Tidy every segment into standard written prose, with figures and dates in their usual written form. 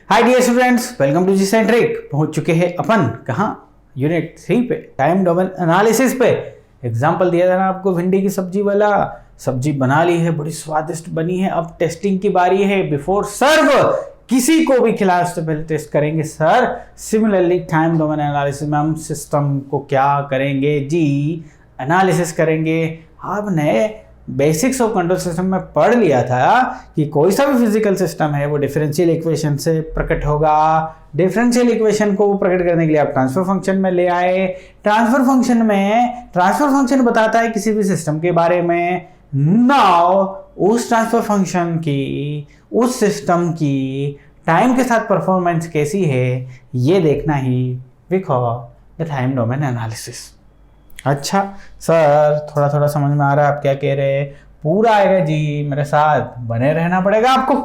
Hi dear students, welcome to G centric. पहुंच चुके हैं अपन कहाँ, यूनिट 3 पे, टाइम डोमेन एनालिसिस पे। एग्जाम्पल दिया था ना आपको भिंडी की सब्जी वाला, सब्जी बना ली है, बड़ी स्वादिष्ट बनी है। अब टेस्टिंग की बारी है। बिफोर सर्व किसी को भी खिलाए उससे पहले टेस्ट करेंगे sir. Similarly time domain analysis में हम सिस्टम को क्या करेंगे जी, एनालिसिस करेंगे। आपने बेसिक्स ऑफ कंट्रोल सिस्टम में पढ़ लिया था कि कोई सा भी फिजिकल सिस्टम है वो डिफरेंशियल इक्वेशन से प्रकट होगा। डिफरेंशियल इक्वेशन को प्रकट करने के लिए आप ट्रांसफर फंक्शन में ले आए। ट्रांसफर फंक्शन बताता है किसी भी सिस्टम के बारे में। नाउ उस ट्रांसफर फंक्शन की, उस सिस्टम की टाइम के साथ परफॉर्मेंस कैसी है ये देखना ही we call the time domain analysis. अच्छा सर, थोड़ा थोड़ा समझ में आ रहा है आप क्या कह रहे हैं। पूरा आएगा जी, मेरे साथ बने रहना पड़ेगा आपको।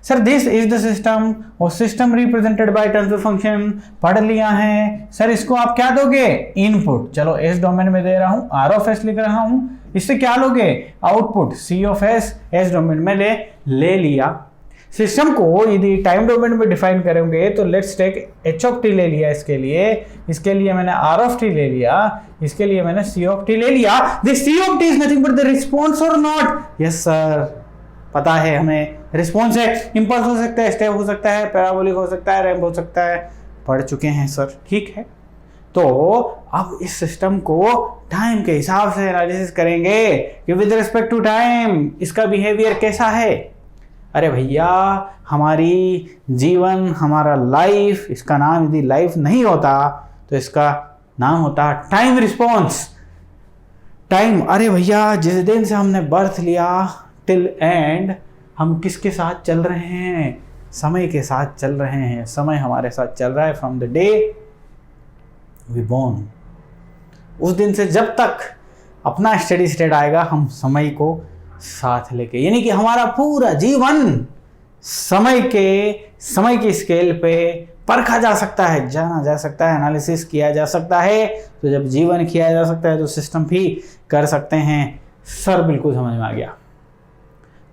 Sir this is the system और system represented by transfer function पढ़ लिया है सर। इसको आप क्या दोगे, इनपुट। चलो एस डोमेन में दे रहा हूं, आर ऑफ एस लिख रहा हूं। इससे क्या लोगे, output C of S. S domain में ले लिया। सिस्टम को यदि टाइम डोमेन में डिफाइन करेंगे तो let's take H of T ले लिया इसके लिए मैंने आर ऑफ टी ले लिया, इसके लिए मैंने सी ऑफ टी ले लिया। This C of T is nothing but the response और नॉट। यस सर, पता है हमें, रिस्पॉन्स है। इंपल्स हो सकता है, स्टेप हो सकता है, पैराबोलिक हो सकता है, रैंप हो सकता है, पढ़ चुके हैं सर, ठीक है। तो अब इस सिस्टम को टाइम के हिसाब से एनालिसिस करेंगे कि विद रिस्पेक्ट टू टाइम इसका बिहेवियर कैसा है। अरे भैया, हमारी जीवन, हमारा लाइफ, इसका नाम यदि लाइफ नहीं होता तो इसका नाम होता टाइम रिस्पॉन्स। टाइम, अरे भैया जिस दिन से हमने बर्थ लिया टिल एंड हम किसके साथ चल रहे हैं, समय के साथ चल रहे हैं। समय हमारे साथ चल रहा है from the day we born. उस दिन से जब तक अपना स्टेडी स्टेट आएगा हम समय को साथ लेके, यानी कि हमारा पूरा जीवन समय की स्केल पे परखा जा सकता है, जाना जा सकता है, एनालिसिस किया जा सकता है। तो जब जीवन किया जा सकता है तो सिस्टम भी कर सकते हैं। सर बिल्कुल समझ में आ गया।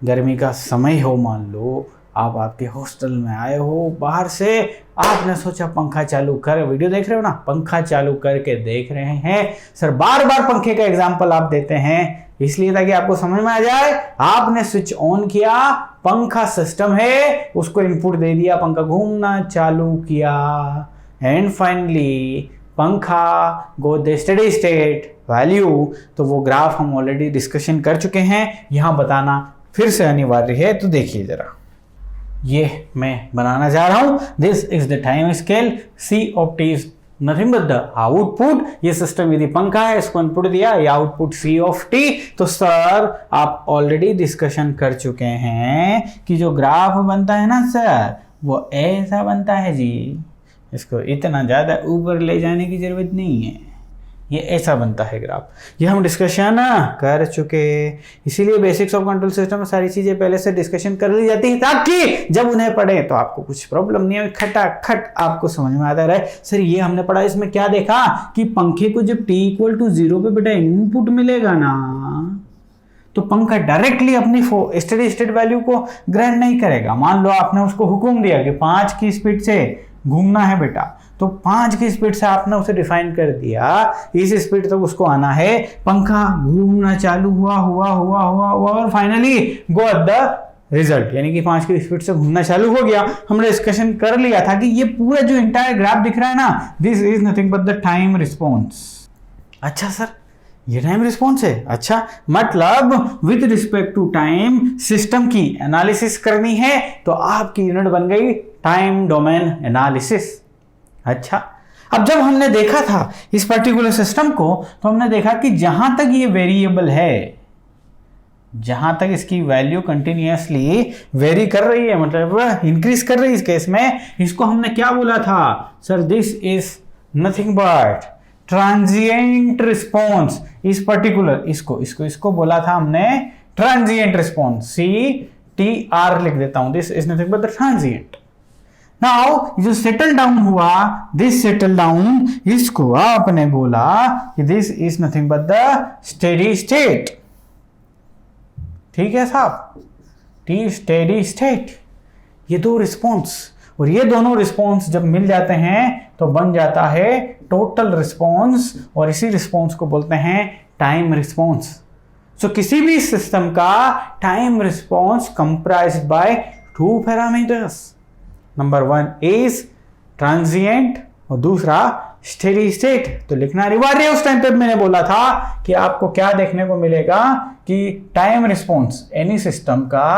गर्मी का समय हो, मान लो आप आपके हॉस्टल में आए हो बाहर से, आपने सोचा पंखा चालू कर, वीडियो देख रहे हो ना, पंखा चालू करके देख रहे हैं। सर बार बार पंखे का एग्जांपल आप देते हैं इसलिए ताकि आपको समझ में आ जाए। आपने स्विच ऑन किया, पंखा सिस्टम है, उसको इनपुट दे दिया, पंखा घूमना चालू किया एंड फाइनली पंखा go the steady state value. तो वो ग्राफ हम ऑलरेडी डिस्कशन कर चुके हैं, यहां बताना फिर से अनिवार्य है। तो देखिए जरा, ये मैं बनाना जा रहा हूं। This is the time scale, C of T is nothing but the output. ये सिस्टम यदि पंखा है, इसको इनपुट दिया, ये आउटपुट सी ऑफ टी। तो सर आप ऑलरेडी डिस्कशन कर चुके हैं कि जो ग्राफ बनता है ना सर, वो ऐसा बनता है जी। इसको इतना ज़्यादा ऊपर ले जाने की जरूरत नहीं है, ये ऐसा बनता है ग्राफ। ये हम डिस्कशन कर चुके, इसीलिए बेसिक्स ऑफ कंट्रोल सिस्टम में सारी चीजें पहले से डिस्कशन कर ली जाती है ताकि जब उन्हें पढ़े तो आपको कुछ प्रॉब्लम नहीं है, खटाखट आपको समझ में आता रहे। सर ये हमने पढ़ा, इसमें क्या देखा कि पंखे को जब t इक्वल टू 0 पे बेटा इनपुट मिलेगा ना, तो पंखा डायरेक्टली अपनी स्टेडी स्टेट वैल्यू को ग्रहण नहीं करेगा। मान लो आपने उसको हुक्म दिया कि 5 की स्पीड से घूमना है बेटा, तो 5 की स्पीड से आपने उसे डिफाइन कर दिया, इस स्पीड तक उसको आना है। पंखा घूमना चालू हुआ और finally go at the result, यानी कि 5 की स्पीड से घूमना चालू हो गया। हमने डिस्कशन कर लिया था कि ये पूरा जो इंटायर ग्राफ दिख रहा है ना, this is nothing but the time response. अच्छा सर, ये टाइम रिस्पॉन्स है। अच्छा, मतलब with respect to time system की एनालिसिस करनी है तो आपकी यूनिट बन गई टाइम डोमेन एनालिसिस। अच्छा, अब जब हमने देखा था इस पर्टिकुलर सिस्टम को तो हमने देखा कि जहां तक ये वेरिएबल है, जहां तक इसकी वैल्यू कंटिन्यूअसली वेरी कर रही है, मतलब इंक्रीज कर रही है, इस केस में इसको हमने क्या बोला था sir, this is nothing but transient response. इस पर्टिकुलर इसको बोला था हमने ट्रांजिएंट रिस्पॉन्स, CTR लिख देता हूं। This is nothing but the transient. Now जो सेटल डाउन हुआ, दिस सेटल डाउन, इसको आपने बोला कि this is nothing but the steady state. ठीक है साहब, टी स्टेडी स्टेट। ये दो रिस्पॉन्स और ये दोनों रिस्पॉन्स जब मिल जाते हैं तो बन जाता है टोटल रिस्पॉन्स, और इसी रिस्पॉन्स को बोलते हैं टाइम रिस्पॉन्स। सो किसी भी सिस्टम का time response comprised by two parameters. Number 1 is transient और दूसरा स्टेडी स्टेट। तो लिखना अनिवार्य है। उस टाइम पे मैंने बोला था कि आपको क्या देखने को मिलेगा कि टाइम रिस्पॉन्स, एनी सिस्टम का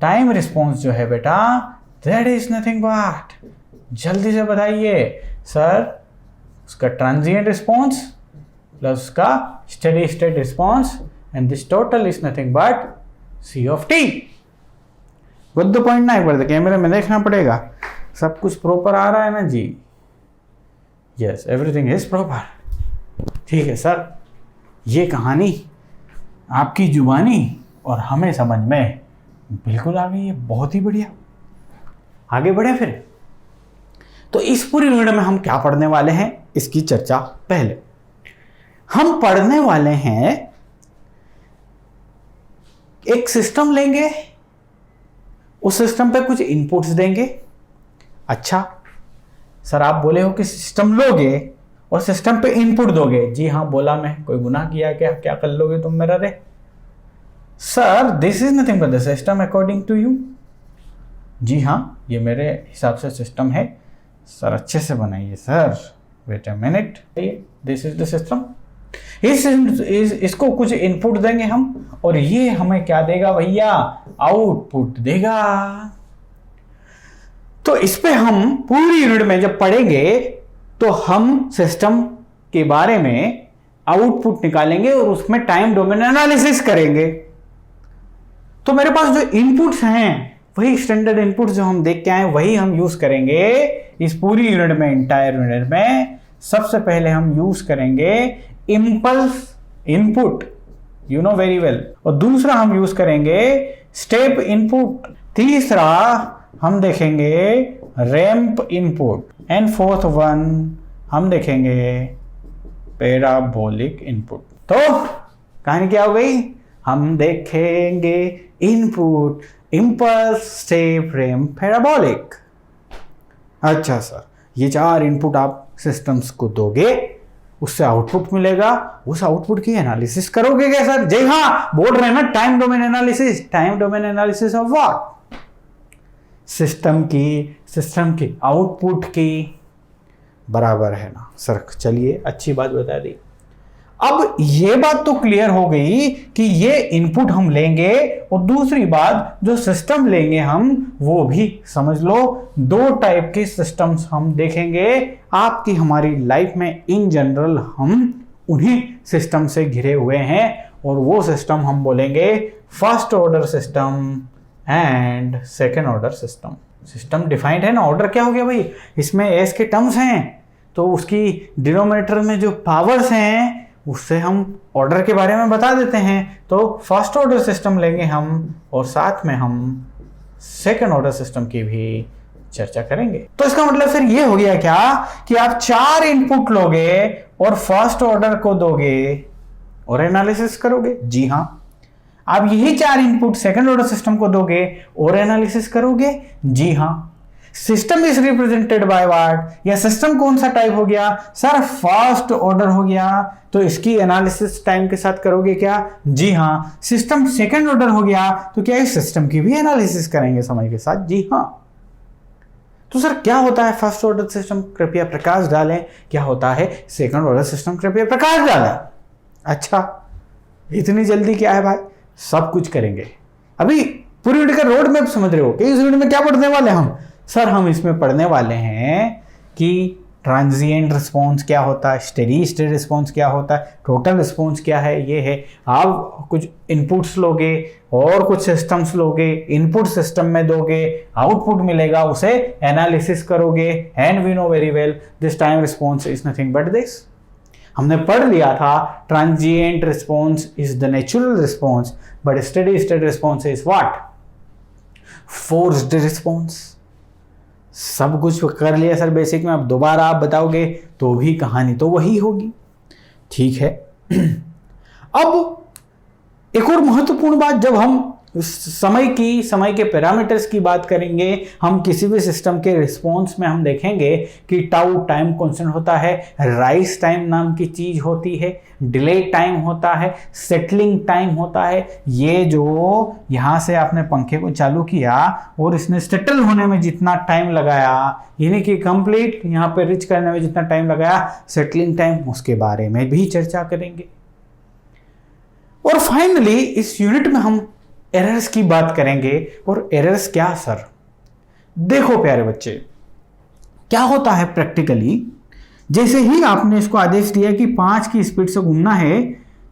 टाइम रिस्पॉन्स जो है बेटा, दैट इज नथिंग बट, जल्दी से बताइए सर, उसका ट्रांजिएंट रिस्पॉन्स प्लस उसका steady state response, and this total is nothing but C of T. Good point ना, एक बार कैमरे में देखना पड़ेगा सब कुछ प्रॉपर आ रहा है ना जी। Yes, everything is proper. ठीक है सर, ये कहानी आपकी जुबानी और हमें समझ में बिल्कुल आ गई है, बहुत ही बढ़िया। आगे बढ़े फिर। तो इस पूरी वीडियो में हम क्या पढ़ने वाले हैं इसकी चर्चा पहले हम पढ़ने वाले हैं। एक सिस्टम लेंगे, उस सिस्टम पे कुछ इनपुट्स देंगे। अच्छा सर, आप बोले हो कि सिस्टम लोगे और सिस्टम पे इनपुट दोगे। जी हाँ, बोला मैं, कोई गुनाह किया क्या? क्या कर लोगे तुम मेरा रे? Sir, this is nothing but the system according to you. जी हाँ, ये मेरे हिसाब से सिस्टम है सर, अच्छे से बनाइए sir. Wait a minute, this is the system. इसको कुछ इनपुट देंगे हम और ये हमें क्या देगा भैया? आउटपुट देगा। तो इस पे हम पूरी यूनिट में जब पढ़ेंगे तो हम सिस्टम के बारे में आउटपुट निकालेंगे और उसमें टाइम डोमेन एनालिसिस करेंगे। तो मेरे पास जो इनपुट्स हैं वही स्टैंडर्ड इनपुट्स जो हम देख के आए वही हम यूज करेंगे इस पूरी यूनिट में, इंटायर यूनिट में। सबसे पहले हम यूज करेंगे impulse input, you know very well, और दूसरा हम यूज करेंगे स्टेप इनपुट, तीसरा हम देखेंगे ramp input, and fourth one हम देखेंगे पैराबोलिक इनपुट। तो कहानी क्या हो गई? हम देखेंगे input, impulse, step, ramp, parabolic. अच्छा सर, ये 4 इनपुट आप सिस्टम्स को दोगे, उससे आउटपुट मिलेगा, उस आउटपुट की एनालिसिस करोगे क्या सर? जी हाँ, बोल रहे हैं ना, time domain analysis. Time domain analysis of what? System की आउटपुट की। बराबर है ना सर? चलिए, अच्छी बात बता दी। अब ये बात तो क्लियर हो गई कि ये इनपुट हम लेंगे, और दूसरी बात जो सिस्टम लेंगे हम वो भी समझ लो। 2 टाइप के सिस्टम्स हम देखेंगे आपकी हमारी लाइफ में। इन जनरल हम उन्हीं सिस्टम से घिरे हुए हैं, और वो सिस्टम हम बोलेंगे first order system and second order system. System defined है ना, ऑर्डर क्या हो गया भाई? इसमें एस के टर्म्स हैं, तो उसकी डिनोमिनेटर में जो पावर्स हैं उससे हम ऑर्डर के बारे में बता देते हैं। तो फर्स्ट ऑर्डर सिस्टम लेंगे हम, और साथ में हम सेकंड ऑर्डर सिस्टम की भी चर्चा करेंगे। तो इसका मतलब फिर ये हो गया क्या कि आप 4 इनपुट लोगे और फर्स्ट ऑर्डर को दोगे और एनालिसिस करोगे। जी हाँ, आप यही 4 इनपुट सेकंड ऑर्डर सिस्टम को दोगे और एनालिसिस करोगे। जी हाँ। System is represented by what? या सिस्टम कौन सा टाइप हो गया सर? फर्स्ट ऑर्डर हो गया, तो इसकी एनालिसिस टाइम के साथ करोगे क्या? जी हाँ। सिस्टम सेकंड ऑर्डर हो गया, तो क्या इस सिस्टम की भी एनालिसिस करेंगे समय के साथ? जी हाँ। तो सर क्या होता है फर्स्ट ऑर्डर सिस्टम? कृपया प्रकाश डालें। क्या होता है सेकंड ऑर्डर सिस्टम? कृपया प्रकाश डालें। अच्छा, इतनी जल्दी क्या है भाई? सब कुछ करेंगे। अभी पूरी वीडियो का रोड मैप समझ रहे हो कि इस वीडियो में क्या पढ़ने वाले हम? सर, हम इसमें पढ़ने वाले हैं कि ट्रांजिएंट रिस्पॉन्स क्या होता है, स्टेडी स्टेट रिस्पॉन्स क्या होता है, टोटल रिस्पॉन्स क्या है। ये है, आप कुछ इनपुट्स लोगे और कुछ सिस्टम्स लोगे, इनपुट सिस्टम में दोगे, आउटपुट मिलेगा, उसे एनालिसिस करोगे, and we know very well this time response is nothing but this. हमने पढ़ लिया था transient response is the natural response, but steady state response is what? Forced response. सब कुछ कर लिया सर बेसिक में, अब दोबारा आप बताओगे तो भी कहानी तो वही होगी। ठीक है। अब एक और महत्वपूर्ण बात, जब हम समय के पैरामीटर्स की बात करेंगे हम किसी भी सिस्टम के रिस्पॉन्स में। हम देखेंगे कि टाउ टाइम कांस्टेंट होता है, राइज टाइम नाम की चीज होती है, डिले टाइम होता है, सेटलिंग टाइम होता है। ये जो यहाँ से आपने पंखे को चालू किया और इसने सेटल होने में जितना टाइम लगाया, यानी कि कंप्लीट यहाँ पे रीच करने में जितना टाइम लगाया, सेटलिंग टाइम, उसके बारे में भी चर्चा करेंगे। और फाइनली इस यूनिट में हम एरर्स की बात करेंगे। और एरर्स क्या सर? देखो प्यारे बच्चे, क्या होता है प्रैक्टिकली, जैसे ही आपने इसको आदेश दिया कि 5 की स्पीड से घूमना है,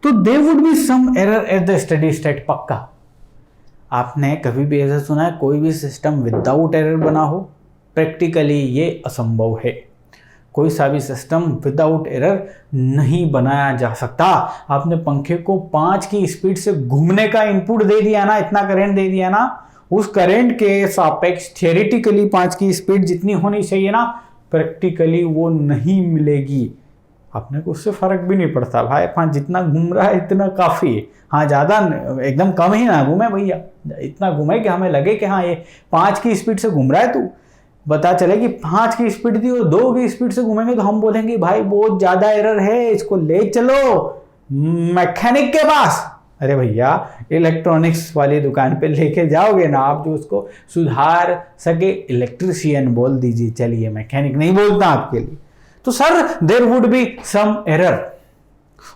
तो there would be some error at the steady state. पक्का आपने कभी भी ऐसा सुना है कोई भी सिस्टम विदाउट एरर बना हो? प्रैक्टिकली ये असंभव है। कोई सा भी सिस्टम विदाउट एरर नहीं बनाया जा सकता। आपने पंखे को 5 की स्पीड से घूमने का इनपुट दे दिया ना, इतना करंट दे दिया ना, उस करंट के सापेक्ष थियोरेटिकली 5 की स्पीड जितनी होनी चाहिए ना, प्रैक्टिकली वो नहीं मिलेगी। अपने को उससे फर्क भी नहीं पड़ता भाई, 5 जितना घूम रहा है इतना काफ़ी है। हाँ, ज़्यादा एकदम कम ही ना घूमे भैया, इतना घूमे कि हमें लगे कि हाँ ये 5 की स्पीड से घूम रहा है। तू पता चले कि 5 की स्पीड थी और 2 की स्पीड से घूमेंगे तो हम बोलेंगे भाई बहुत ज़्यादा एरर है, इसको ले चलो मैकेनिक के पास। अरे भैया, इलेक्ट्रॉनिक्स वाली दुकान पे लेके जाओगे ना आप, जो उसको सुधार सके इलेक्ट्रिशियन बोल दीजिए, चलिए मैकेनिक नहीं बोलता आपके लिए। तो sir there would be some error,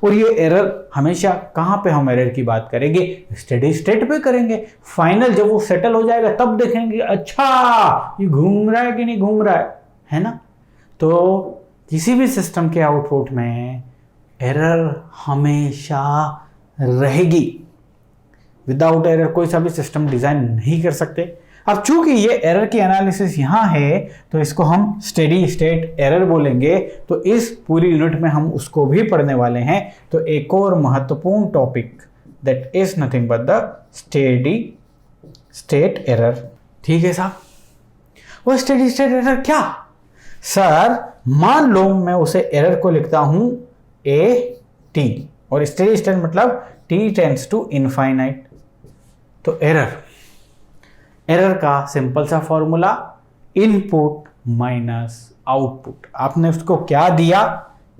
और ये एरर हमेशा कहाँ पे हम एरर की बात करेंगे? स्टेडी स्टेट पे करेंगे। फाइनल जब वो सेटल हो जाएगा तब देखेंगे अच्छा ये घूम रहा है कि नहीं घूम रहा है ना। तो किसी भी सिस्टम के आउटपुट में एरर हमेशा रहेगी। विदाउट एरर कोई सा भी सिस्टम डिजाइन नहीं कर सकते। अब चूंकि ये एरर की एनालिसिस यहाँ है तो इसको हम स्टेडी स्टेट एरर बोलेंगे। तो इस पूरी यूनिट में हम उसको भी पढ़ने वाले हैं। तो एक और महत्वपूर्ण topic that is nothing but the steady state error. ठीक है साहब। वो स्टेडी स्टेट एरर क्या? सर मान लो मैं उसे एरर को लिखता हूं ए टी, और स्टेडी स्टेट मतलब टी टेंड्स टू इनफाइनाइट। तो एरर का सिंपल सा फॉर्मूला इनपुट माइनस आउटपुट। आपने उसको क्या दिया?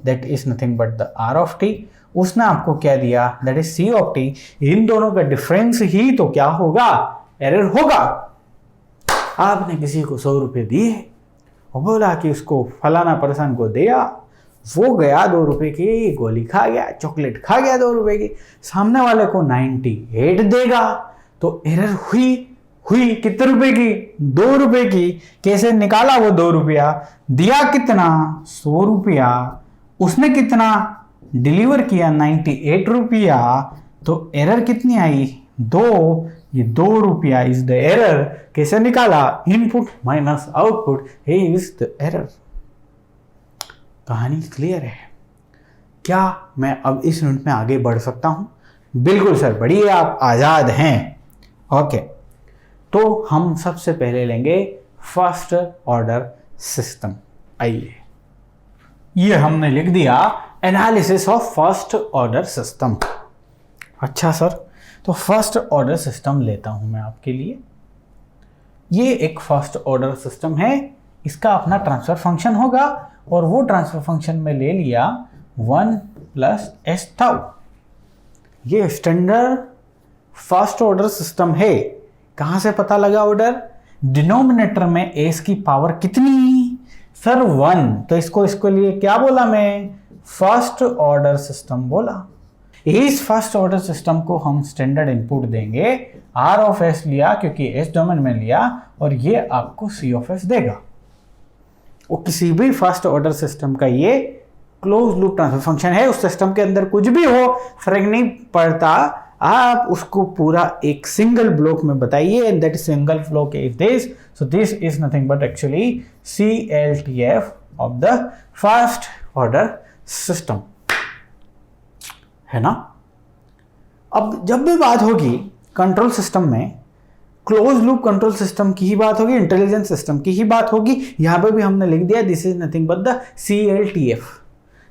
That is nothing but the R of T. उसने आपको क्या दिया? That is C of T. इन दोनों का डिफरेंस ही तो क्या होगा? एरर होगा। आपने किसी को 100 रुपये दिए और बोला कि उसको फलाना पर्सन को दिया, वो गया 2 रुपए की गोली खा गया, चॉकलेट खा गया 2 रुपए की, सामने वाले को 98 देगा। तो एरर हुई कितने रुपए की? 2 रुपए की। कैसे निकाला वो 2 रुपया? दिया कितना? 100 रुपया। उसने कितना डिलीवर किया? 98 रुपया। तो एरर कितनी आई? 2। ये 2 रुपया इज द एरर। कैसे निकाला? Input minus output is the error. कहानी क्लियर है क्या? मैं अब इस यूनिट में आगे बढ़ सकता हूं? बिल्कुल सर, बढ़िए, आप आजाद हैं। ओके, तो हम सबसे पहले लेंगे फर्स्ट ऑर्डर सिस्टम। आइए, ये हमने लिख दिया analysis of first order system. अच्छा सर, तो फर्स्ट ऑर्डर सिस्टम लेता हूं मैं आपके लिए। ये एक फर्स्ट ऑर्डर सिस्टम है, इसका अपना ट्रांसफर फंक्शन होगा, और वो ट्रांसफर फंक्शन में ले लिया 1 + s टाउ। ये स्टैंडर्ड फर्स्ट ऑर्डर सिस्टम है। कहां से पता लगा ऑर्डर? डिनोमिनेटर में s की पावर कितनी? सर 1। तो इसको लिए क्या बोला मैं? फर्स्ट ऑर्डर सिस्टम बोला। इस फर्स्ट ऑर्डर सिस्टम को हम स्टैंडर्ड इनपुट देंगे। r ऑफ s लिया क्योंकि s डोमेन में लिया, और ये आपको c ऑफ s देगा। वो किसी भी फर्स्ट ऑर्डर सिस्टम का ये क्लोज लूप ट्रांसफर फंक्शन है। उस सिस्टम के अंदर कुछ भी हो फर्क नहीं पड़ता, आप उसको पूरा एक सिंगल ब्लॉक में बताइए, and that single block is this. So this is nothing but actually CLTF of the first order system, है ना। अब जब भी बात होगी कंट्रोल सिस्टम में, क्लोज लूप कंट्रोल सिस्टम की ही बात होगी, इंटेलिजेंट सिस्टम की ही बात होगी। यहां पे भी हमने लिख दिया this is nothing but the CLTF।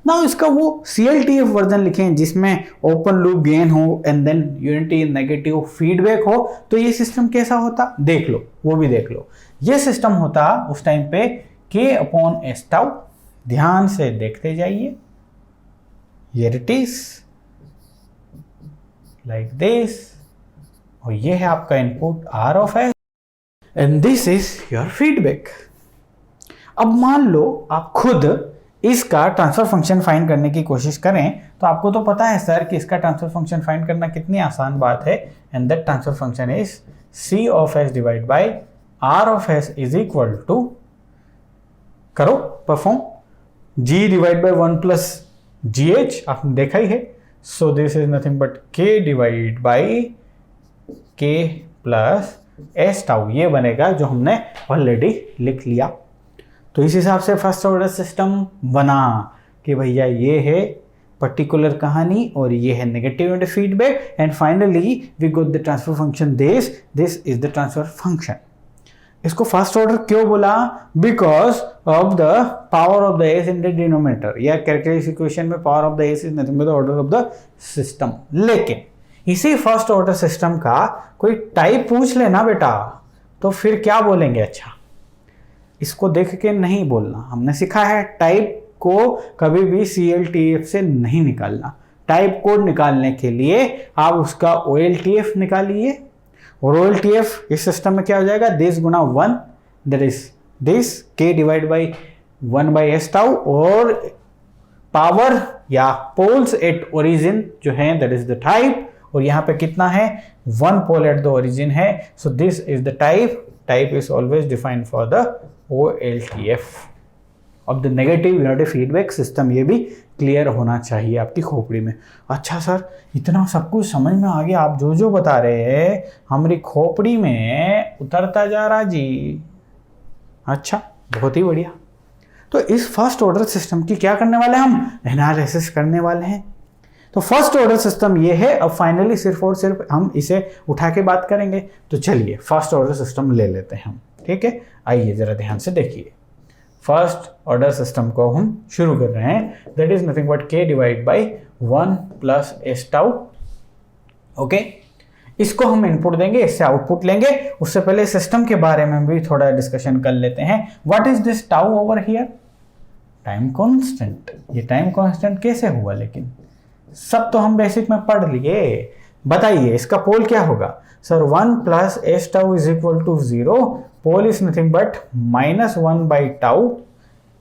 ना इसका वो CLTF वर्जन लिखें जिसमें ओपन लूप गेन हो and than unity negative feedback हो, तो ये सिस्टम कैसा होता देख लो, वो भी देख लो। ये सिस्टम होता उस टाइम पे K/S टाउ, ध्यान से देखते जाइए, here it is like this, और ये है आपका input R of S and this is your feedback. अब मान लो आप खुद इसका ट्रांसफर फंक्शन फाइंड करने की कोशिश करें, तो आपको तो पता है सर कि इसका ट्रांसफर फंक्शन फाइंड करना कितनी आसान बात है, and that transfer function is C of S divide by R of S is equal to, करो perform, G divide by 1 plus GH, आपने देखा ही है, so this is nothing but K divide by K plus S tau, ये बनेगा जो हमने already लिख लिया। तो इस हिसाब से फर्स्ट ऑर्डर सिस्टम बना कि भैया ये है पर्टिकुलर कहानी और ये है negative feedback, and finally we got the transfer function this is the transfer function. इसको फर्स्ट ऑर्डर क्यों बोला? Because of the power of the S in the denominator, या कैलकुलस इक्वेशन में power of the S is nothing but the order of the system. लेकिन इसी first order system का कोई type पूछ लेना बेटा, तो फिर क्या बोलेंगे? अच्छा, इसको देख के नहीं बोलना, हमने सीखा है टाइप को कभी भी CLTF से नहीं निकालना। टाइप कोड निकालने के लिए आप उसका OLTF निकालिए, और OLTF इस सिस्टम में क्या हो जाएगा? This Guna 1, that is this K divide by 1 by S tau, और पावर या पोल्स एट ओरिजिन जो है दैट इज द टाइप, और यहाँ पे कितना है? 1 पोल एट द ओरिजिन है, so this is the type. Type is always defined for the OLTF of the negative unity feedback system. ये भी क्लियर होना चाहिए आपकी खोपड़ी में। अच्छा सर, इतना सब कुछ समझ में आ गया, आप जो जो बता रहे हैं हमारी खोपड़ी में उतरता जा रहा जी। अच्छा, बहुत ही बढ़िया। तो इस फर्स्ट ऑर्डर सिस्टम की क्या करने वाले हैं हम? एनालिसिस करने वाले हैं। तो फर्स्ट ऑर्डर सिस्टम ये है। अब फाइनली सिर्फ और सिर्फ हम इसे उठा के बात करेंगे। तो चलिए फर्स्ट ऑर्डर सिस्टम ले लेते हैं हम, ठीक है? आइए जरा ध्यान से देखिए। फर्स्ट ऑर्डर सिस्टम को हम शुरू कर रहे हैं, that is nothing but K divide by 1 plus S tau. Okay, इसको हम इनपुट देंगे, इससे आउटपुट लेंगे। उससे पहले सिस्टम के बारे में भी थोड़ा डिस्कशन कर लेते हैं। What is this tau over here? Time constant. ये टाइम कांस्टेंट कैसे हुआ? लेकिन सब तो हम बेसिक में पढ़ लिए। बताइए इसका पोल क्या होगा? Sir 1 plus S tau is equal to 0, pole is nothing but -1 by tau.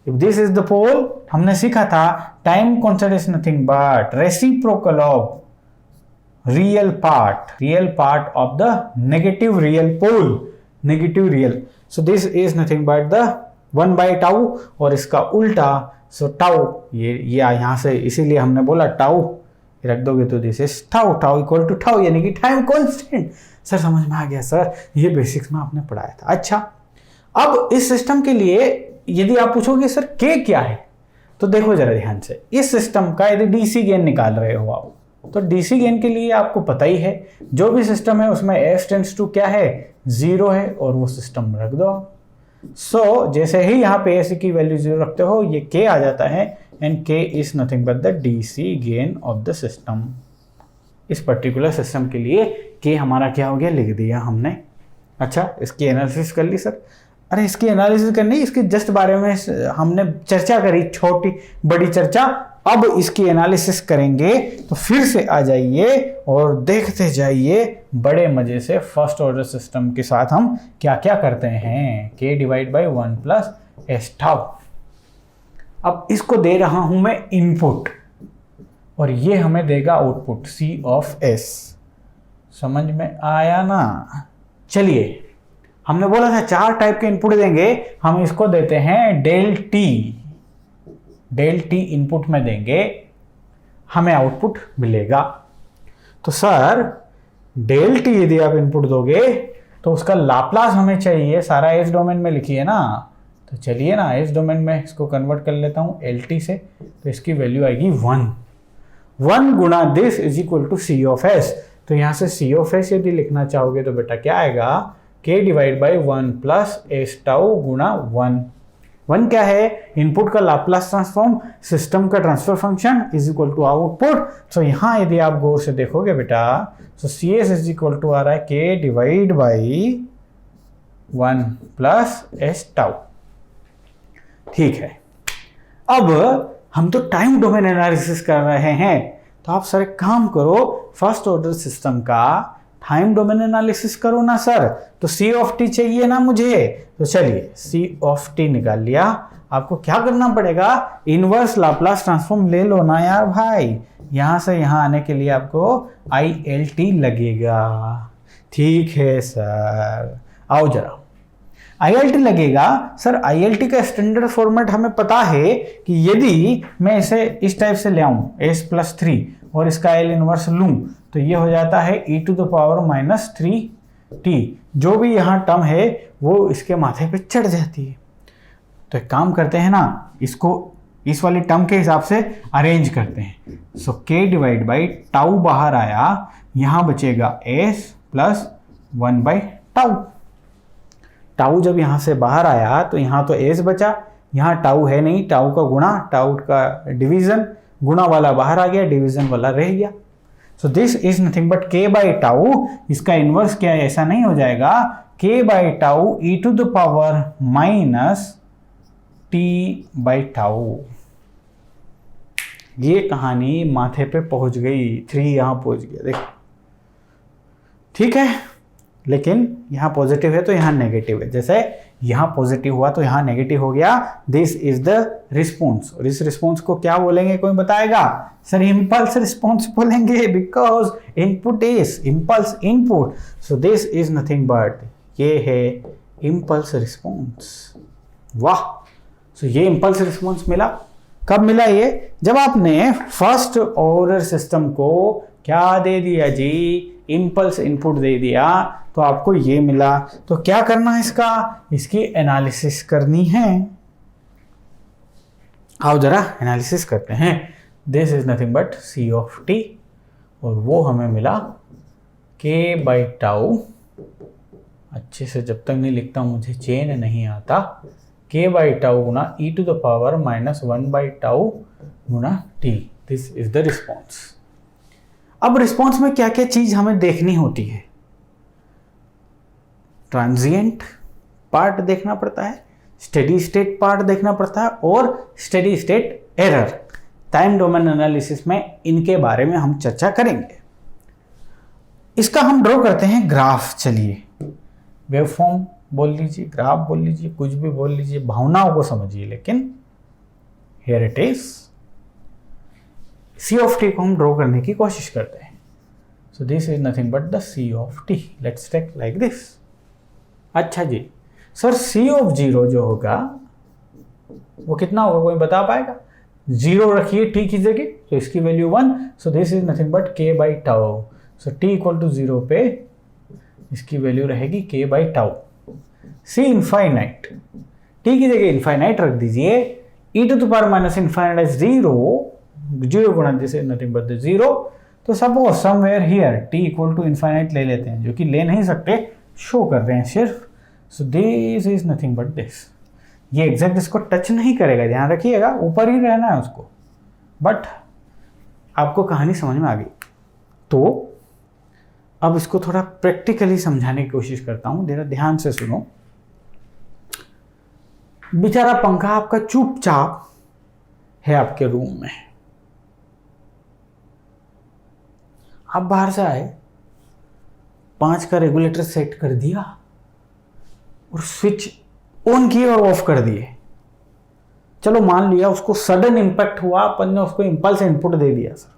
If this is the pole, हमने सीखा था time constant is nothing but reciprocal of real part of the negative real pole, negative real. So this is nothing but the 1 by tau, और इसका उल्टा सो tau, ये यहाँ से इसीलिए हमने बोला टाउ रख दोगे तो this is tau, tau equal to tau, यानी कि टाइम कांस्टेंट। सर समझ में आ गया सर, ये बेसिक्स में आपने पढ़ाया था। अच्छा, अब इस सिस्टम के लिए यदि आप पूछोगे सर K क्या है, तो देखो जरा ध्यान से। इस सिस्टम का यदि DC गेन निकाल रहे हो आप, तो DC गेन के लिए आपको पता ही है, जो भी सिस्टम है उसमें S टेंड्स टू क्या है? 0 है, और वो सिस्टम रख दो। सो जैसे ही यहाँ पे S की वैल्यू 0 रखते हो, ये K आ जाता है, and K is nothing but the DC gain of the system. इस पर्टिकुलर सिस्टम के लिए K हमारा क्या हो गया? लिख दिया हमने। अच्छा, इसकी एनालिसिस कर ली सर। अरे इसकी एनालिसिस करनी, इसके जस्ट बारे में हमने चर्चा करी, छोटी बड़ी चर्चा। अब इसकी एनालिसिस करेंगे, तो फिर से आ जाइए और देखते जाइए बड़े मजे से फर्स्ट ऑर्डर सिस्टम के साथ हम क्या क्या करते हैं। K divide by 1 plus S tau. अब इसको दे रहा हूं मैं इनपुट, और ये हमें देगा आउटपुट C ऑफ S। समझ में आया ना? चलिए, हमने बोला था 4 टाइप के इनपुट देंगे, हम इसको देते हैं डेल टी इनपुट में देंगे, हमें आउटपुट मिलेगा। तो सर डेल टी यदि आप इनपुट दोगे तो उसका लाप्लास हमें चाहिए, सारा एस डोमेन में लिखिए ना। तो चलिए ना एस डोमेन में इसको कन्वर्ट कर लेता हूँ एल टी से, तो इसकी वैल्यू आएगी 1 गुणा this is equal to C of S। तो यहाँ से C ऑफ S यदि लिखना चाहोगे तो बेटा क्या आएगा? K divide by 1 plus S tau गुणा 1। वन क्या है, इनपुट का लाप्लास ट्रांसफॉर्म, सिस्टम का transfer function is equal to output. So यहाँ यदि आप गौर से देखोगे बेटा, so C S is equal to आ रहा है K divide by 1 plus S tau. ठीक है, अब हम तो टाइम डोमेन एनालिसिस कर रहे हैं, तो आप सर एक काम करो, फर्स्ट ऑर्डर सिस्टम का टाइम डोमेन एनालिसिस करो ना सर। तो सी ऑफ टी चाहिए ना मुझे, तो चलिए सी ऑफ टी निकाल लिया। आपको क्या करना पड़ेगा, इनवर्स लाप्लास ट्रांसफॉर्म ले लो ना यार भाई। यहां से यहां आने के लिए आपको आई एल टी लगेगा। ठीक है सर, आओ जरा, ILT लगेगा सर। ILT का स्टैंडर्ड फॉर्मेट हमें पता है कि यदि मैं इसे इस टाइप से ले आऊं s+3 और इसका L इनवर्स लूं, तो ये हो जाता है e⁻⁻3t। जो भी यहाँ टर्म है वो इसके माथे पे चढ़ जाती है। तो एक काम करते हैं ना, इसको इस वाली टर्म के हिसाब से अरेंज करते हैं। सो k डिवाइड बाई टाउ बाहर आया, यहाँ बचेगा s+1/टाउ। टाउ जब यहाँ से बाहर आया तो यहाँ तो एस बचा, यहाँ टाउ है नहीं, टाउ का गुणा, टाउ का डिवीजन, गुणा वाला बाहर आ गया, डिवीजन वाला रह गया। सो this is nothing but K by tau. इसका इनवर्स क्या है, ऐसा नहीं हो जाएगा, के बाई टाउ e⁻t/टाउ। ये कहानी माथे पे पहुंच गई, 3 यहां पहुंच गया, देखो। ठीक है, लेकिन यहाँ पॉजिटिव है तो यहाँ नेगेटिव है, जैसे यहाँ पॉजिटिव हुआ तो यहाँ नेगेटिव हो गया। This is the response. और इस रिस्पॉन्स को क्या बोलेंगे, कोई बताएगा? सर इम्पल्स रिस्पॉन्स बोलेंगे, because input is impulse input. So this is nothing but, ये है इम्पल्स रिस्पॉन्स। वाह, सो ये इम्पल्स रिस्पॉन्स मिला। कब मिला ये? जब आपने फर्स्ट ऑर्डर सिस्टम को क्या दे दिया जी, इम्पल्स इनपुट दे दिया, तो आपको ये मिला। तो क्या करना है इसका, इसकी एनालिसिस करनी है। आओ जरा एनालिसिस करते हैं। This is nothing but C of T, और वो हमें मिला के बाई टाउ। अच्छे से जब तक नहीं लिखता मुझे चेन नहीं आता। के बाई टाउ गुना e⁻⁻1/टाउ गुना T. This is the response. अब रिस्पॉन्स में क्या क्या चीज हमें देखनी होती है? ट्रांजिएंट पार्ट देखना पड़ता है, स्टेडी स्टेट पार्ट देखना पड़ता है, और steady state error. Time domain analysis में इनके बारे में हम चर्चा करेंगे। इसका हम ड्रॉ करते हैं ग्राफ। चलिए, वेवफॉर्म बोल लीजिए, ग्राफ बोल लीजिए, कुछ भी बोल लीजिए, भावनाओं को समझिए। लेकिन here it is, C of T को हम ड्रॉ करने की कोशिश करते हैं। So this is nothing but the C of T. Let's take like this. अच्छा जी, सर सी ऑफ 0 जो होगा वो कितना होगा, कोई बता पाएगा? 0 रखिए टी की जगह, तो इसकी value 1। So this is nothing but K by tau. So T equal to 0 पे इसकी वैल्यू रहेगी K by tau. See infinite, T की जगह इनफाइनाइट रख दीजिए। e⁻⁻∞ इज 0 गुणा दिस इज नथिंग बट 0। तो suppose somewhere here T equal to infinite ले लेते हैं, जो कि ले नहीं सकते, शो कर रहे हैं सिर्फ। सो this is nothing but this. ये एग्जैक्ट इसको टच नहीं करेगा, ध्यान रखिएगा, ऊपर ही रहना है उसको। बट आपको कहानी समझ में आ गई। तो अब इसको थोड़ा प्रैक्टिकली समझाने की कोशिश करता हूं, जरा ध्यान से सुनो। बेचारा पंखा आपका चुपचाप है आपके रूम में। आप बाहर से आए, 5 का रेगुलेटर सेट कर दिया और स्विच ऑन किए और ऑफ कर दिए। चलो मान लिया उसको सडन इंपैक्ट हुआ, अपन ने उसको इंपल्स इनपुट दे दिया। सर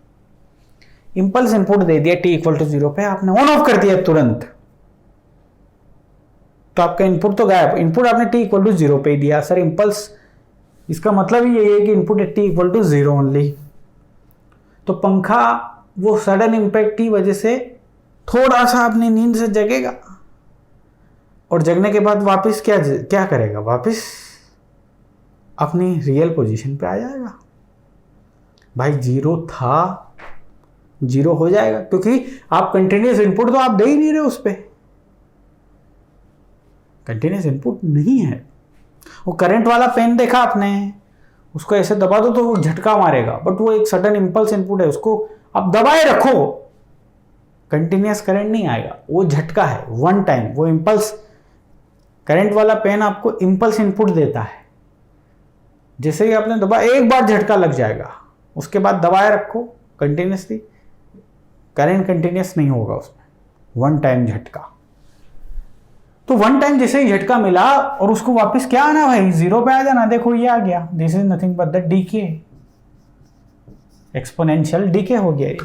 इंपल्स इनपुट दे दिया t इक्वल टू 0 पे, आपने ऑन ऑफ कर दिया तुरंत, तो आपका इनपुट तो गायब। इनपुट आपने t इक्वल टू 0 पे ही दिया सर, इंपल्स, इसका मतलब ही यही है कि इनपुट है t इक्वल टू 0 ओनली। तो पंखा वो सडन इंपैक्ट की वजह से थोड़ा सा अपनी नींद से जगेगा, और जगने के बाद वापस क्या करेगा, वापस अपनी रियल पोजीशन पे आ जाएगा। भाई 0 था, 0 हो जाएगा, क्योंकि आप कंटिन्यूस इनपुट तो आप दे ही नहीं रहे उस पे, कंटिन्यूस इनपुट नहीं है। वो करंट वाला पेन देखा आपने, उसको ऐसे दबा दो तो वो झटका मारेगा, बट वो एक सडन इंपल्स इनपुट है, उसको आप दबाए रखो, कंटिन्यूअस करंट नहीं आएगा, वो झटका है, वन टाइम। वो इंपल्स, करंट वाला पेन आपको इंपल्स इनपुट देता है, जैसे ही आपने दबा, एक बार झटका लग जाएगा, उसके बाद दबाए रखो कंटिन्यूसली, करंट कंटिन्यूस नहीं होगा उसमें, वन टाइम झटका। तो वन टाइम जैसे ही झटका मिला और उसको वापस क्या आना भाई, जीरो पे आ जाना। देखो ये आ गया, this is nothing but the decay, exponential decay हो गया ये।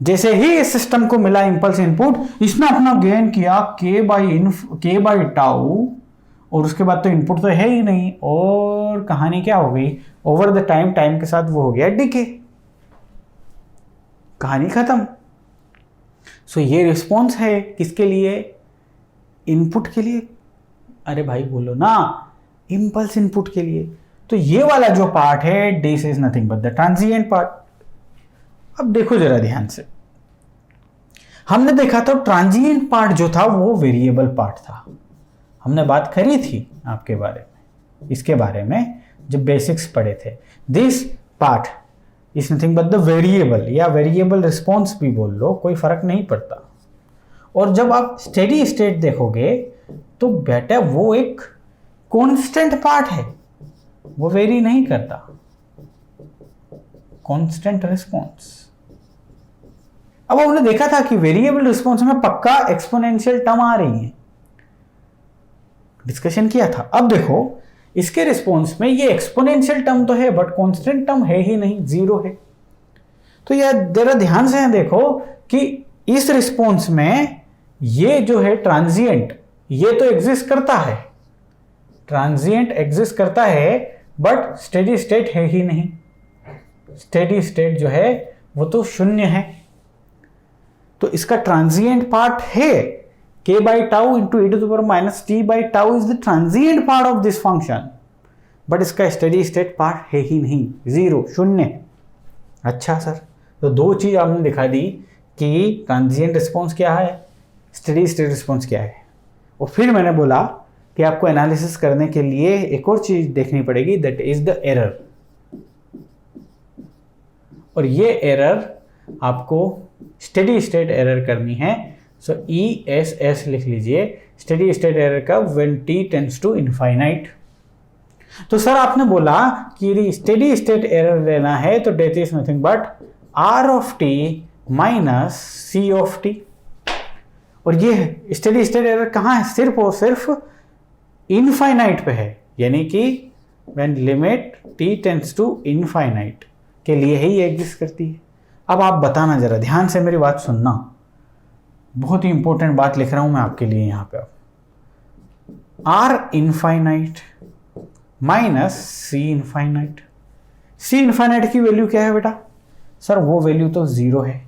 जैसे ही इस सिस्टम को मिला इंपल्स इनपुट, इसने अपना गेन किया के बाई टाउ, और उसके बाद तो इनपुट तो है ही नहीं, और कहानी क्या हो गई, ओवर द टाइम, टाइम के साथ वो हो गया डीके, कहानी खत्म। सो ये रिस्पॉन्स है किसके लिए, इनपुट के लिए, अरे भाई बोलो ना, इंपल्स इनपुट के लिए। तो ये वाला जो पार्ट है, this is nothing but the transient part. अब देखो जरा ध्यान से, हमने देखा था ट्रांजिएंट पार्ट जो था वो वेरिएबल पार्ट था, हमने बात करी थी आपके बारे में, इसके बारे में जब बेसिक्स पढ़े थे। This part is nothing but the variable, या वेरिएबल रिस्पॉन्स भी बोल लो, कोई फर्क नहीं पड़ता। और जब आप स्टेडी स्टेट देखोगे तो बेटा वो एक कांस्टेंट पार्ट है, वो वेरी नहीं करता, कांस्टेंट रिस्पॉन्स। अब हमने देखा था कि वेरिएबल रिस्पॉन्स में पक्का एक्सपोनेंशियल टर्म आ रही है, डिस्कशन किया था। अब देखो इसके रिस्पॉन्स में ये एक्सपोनेंशियल टर्म तो है बट कांस्टेंट टर्म है ही नहीं, जीरो है। तो यार जरा ध्यान से देखो कि इस रिस्पॉन्स में ये जो है ट्रांजिएंट, ये तो एग्जिस्ट करता है, ट्रांजिएंट एग्जिस्ट करता है, बट स्टेडी स्टेट है ही नहीं। स्टेडी स्टेट जो है वो तो शून्य है। तो इसका ट्रांजिएंट पार्ट है, k by tau into e to the power minus t by tau is the transient part of this function, but इसका स्टेडी स्टेट पार्ट है ही नहीं, जीरो, शून्य। अच्छा सर, तो दो चीज आपने दिखा दी कि ट्रांजिएंट रिस्पॉन्स क्या है, स्टेडी स्टेट रिस्पॉन्स क्या है। और फिर मैंने बोला कि आपको एनालिसिस करने के लिए एक और चीज देखनी पड़ेगी, दैट इज द एरर। और ये एरर आपको स्टेडी स्टेट एरर करनी है। सो ESS लिख लीजिए, स्टेडी स्टेट एरर का when t tends to infinite. तो सर आपने बोला कि स्टेडी स्टेट एरर लेना है तो that is nothing but R of t minus C of t। और ये स्टेडी स्टेट एरर कहाँ है, सिर्फ और सिर्फ इनफाइनाइट पे है, यानी कि when limit t tends to infinite के लिए ही एग्जिस्ट करती है। अब आप बताना जरा, ध्यान से मेरी बात सुनना, बहुत ही इंपॉर्टेंट बात लिख रहा हूं मैं आपके लिए यहां पे। R infinite minus C infinite. C infinite की वैल्यू क्या है बेटा, सर वो वैल्यू तो जीरो है।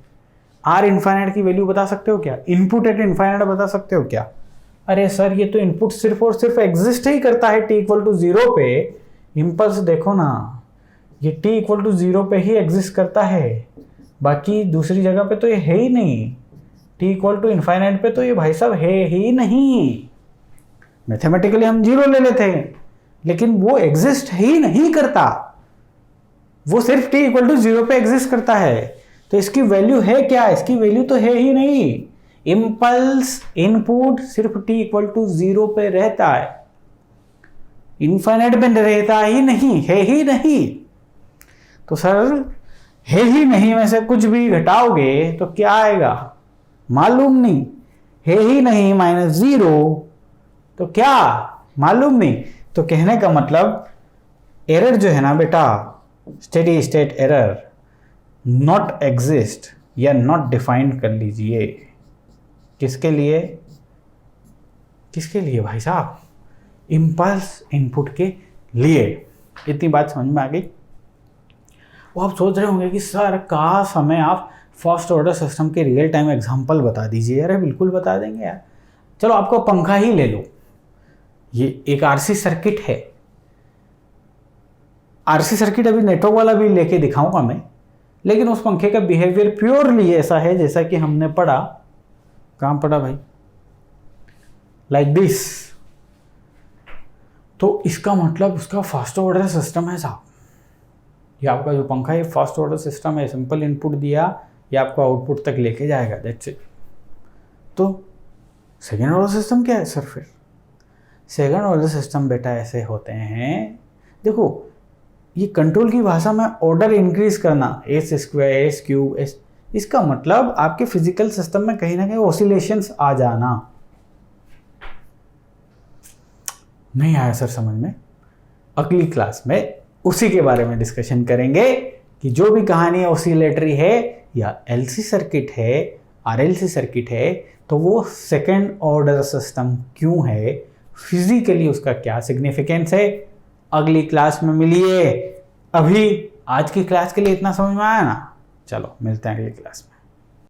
R इनफाइनाइट की वैल्यू बता सकते हो क्या, इनपुट एट इनफाइनाइट बता सकते हो क्या। अरे सर ये तो इनपुट सिर्फ और सिर्फ एग्जिस्ट ही करता है t इक्वल टू जीरो पे। इंपल्स देखो ना, ये t इक्वल टू जीरो पे ही एग्जिस्ट करता है, बाकी दूसरी जगह पे तो ये है ही नहीं। t इक्वल टू इनफाइनाइट पे तो ये भाई साहब है ही नहीं। मैथमेटिकली हम जीरो ले लेते हैं, लेकिन वो एग्जिस्ट ही नहीं करता, वो सिर्फ t इक्वल टू जीरो पे एग्जिस्ट करता है। तो इसकी वैल्यू है क्या, इसकी वैल्यू तो है ही नहीं। इंपल्स इनपुट सिर्फ t इक्वल टू जीरो पे रहता है, इनफाइनाइट पे रहता ही नहीं, है ही नहीं। तो सर है ही नहीं में से कुछ भी घटाओगे तो क्या आएगा मालूम नहीं, है ही नहीं माइनस जीरो तो क्या मालूम नहीं। तो कहने का मतलब एरर जो है ना बेटा, steady state error not exist या नॉट डिफाइंड कर लीजिए। किसके लिए, किसके लिए भाई साहब, इंपल्स इनपुट के लिए। इतनी बात समझ में आ गई। वो आप सोच रहे होंगे कि सर काश हमें आप फर्स्ट ऑर्डर सिस्टम के रियल टाइम एग्जांपल बता दीजिए। अरे बिल्कुल बता देंगे यार, चलो आपको पंखा ही ले लो, ये एक आरसी सर्किट है। आरसी सर्किट अभी नेटवर्क वाला भी लेके दिखाऊंगा मैं, लेकिन उस पंखे का बिहेवियर प्योरली ऐसा है जैसा कि हमने पढ़ा, कहाँ पढ़ा भाई, लाइक दिस। तो इसका मतलब उसका फर्स्ट ऑर्डर सिस्टम है साहब। ये आपका जो पंखा है फर्स्ट ऑर्डर सिस्टम है, सिंपल इनपुट दिया ये आपको आउटपुट तक लेके जाएगा, दैट्स इट। तो सेकेंड ऑर्डर सिस्टम क्या है सर? फिर सेकेंड ऑर्डर सिस्टम बेटा ऐसे होते हैं, देखो ये कंट्रोल की भाषा में ऑर्डर इंक्रीज करना, S square S cube S, इसका मतलब आपके फिजिकल सिस्टम में कहीं ना कहीं ऑसिलेशंस आ जाना। नहीं आया सर समझ में? अगली क्लास में उसी के बारे में डिस्कशन करेंगे कि जो भी कहानी ऑसिलेटरी है या एलसी सर्किट है, आरएलसी सर्किट है, तो वो सेकेंड ऑर्डर सिस्टम क्यों है, फिजिकली उसका क्या सिग्निफिकेंस है। अगली क्लास में मिलिए। अभी आज की क्लास के लिए इतना समझ में आया ना? चलो मिलते हैं अगली क्लास में।